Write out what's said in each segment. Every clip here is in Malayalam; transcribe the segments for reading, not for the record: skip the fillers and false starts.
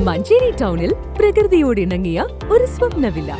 മഞ്ചേരി ടൗണിൽ പ്രകൃതിയോട് ഇണങ്ങിയ ഒരു സ്വപ്ന വില്ല.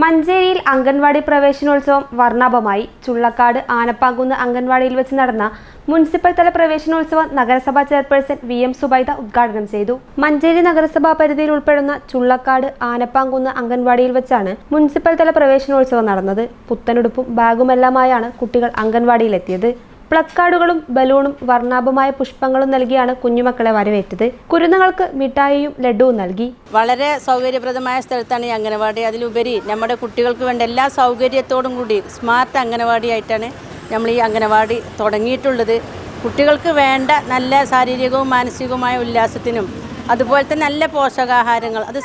മഞ്ചേരിയിൽ അംഗൻവാടി പ്രവേശനോത്സവം വർണ്ണാഭമായി. ചുള്ളക്കാട് ആനപ്പാങ്കുന്ന് അംഗൻവാടിയിൽ വെച്ച് നടന്ന മുനിസിപ്പൽ തല പ്രവേശനോത്സവം നഗരസഭാ ചെയർപേഴ്സൺ VM സുബൈദ ഉദ്ഘാടനം ചെയ്തു. മഞ്ചേരി നഗരസഭാ പരിധിയിൽ ഉൾപ്പെടുന്ന ചുള്ളക്കാട് ആനപ്പാങ്കുന്ന് അംഗൻവാടിയിൽ വെച്ചാണ് മുനിസിപ്പൽ തല പ്രവേശനോത്സവം നടന്നത്. പുത്തനുടുപ്പും ബാഗുമെല്ലാമായാണ് കുട്ടികൾ അംഗൻവാടിയിലെത്തിയത്. പ്ലക്കാർഡുകളും ബലൂണും വർണ്ണാഭമായ പുഷ്പങ്ങളും നൽകിയാണ് കുഞ്ഞുമക്കളെ വരവേറ്റത്. കുരുന്നുകൾക്ക് മിഠായിയും ലഡുവും നൽകി. വളരെ സൗകര്യപ്രദമായ സ്ഥലത്താണ് ഈ അംഗനവാടി. അതിലുപരി നമ്മുടെ കുട്ടികൾക്ക് വേണ്ട എല്ലാ സൗകര്യത്തോടും കൂടി സ്മാർട്ട് അംഗനവാടിയായിട്ടാണ് നമ്മൾ ഈ അംഗനവാടി തുടങ്ങിയിട്ടുള്ളത്. കുട്ടികൾക്ക് വേണ്ട നല്ല ശാരീരികവും മാനസികവുമായ ഉല്ലാസത്തിനും അതുപോലെ തന്നെ നല്ല പോഷകാഹാരങ്ങൾ, അത്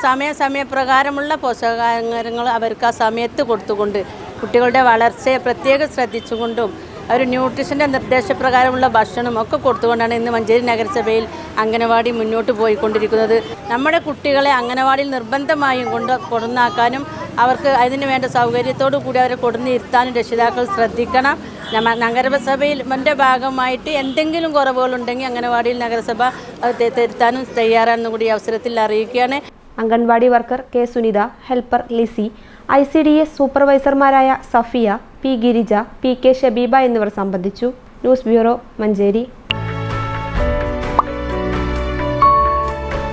സമയപ്രകാരമുള്ള പോഷകാഹാരങ്ങൾ അവർക്ക് ആ സമയത്ത് കൊടുത്തുകൊണ്ട് കുട്ടികളുടെ വളർച്ചയെ പ്രത്യേകം ശ്രദ്ധിച്ചുകൊണ്ടും ഒരു ന്യൂട്രീഷൻ്റെ നിർദ്ദേശപ്രകാരമുള്ള ഭക്ഷണം ഒക്കെ കൊടുത്തുകൊണ്ടാണ് ഇന്ന് മഞ്ചേരി നഗരസഭയിൽ അംഗനവാടി മുന്നോട്ട് പോയിക്കൊണ്ടിരിക്കുന്നത്. നമ്മുടെ കുട്ടികളെ അംഗനവാടിയിൽ നിർബന്ധമായും കൊണ്ടുവന്നാക്കാനും അവർക്ക് അതിന് വേണ്ട സൗകര്യത്തോടു കൂടി അവരെ കൊടുന്നിരുത്താനും രക്ഷിതാക്കൾ ശ്രദ്ധിക്കണം. നഗരസഭയിൽ ഭാഗമായിട്ട് എന്തെങ്കിലും കുറവുകളുണ്ടെങ്കിൽ അംഗനവാടിയിൽ നഗരസഭ അത് തിരുത്താനും തയ്യാറാണെന്ന് കൂടി അവസരത്തിൽ അറിയിക്കുകയാണ്. Anganwadi worker K Sunitha, helper Lissy, ICDS സൂപ്പർവൈസർമാരായ സഫിയ, P ഗിരിജ, PK ഷബീബ എന്നിവർ സംബന്ധിച്ചു. News bureau, Manjeri.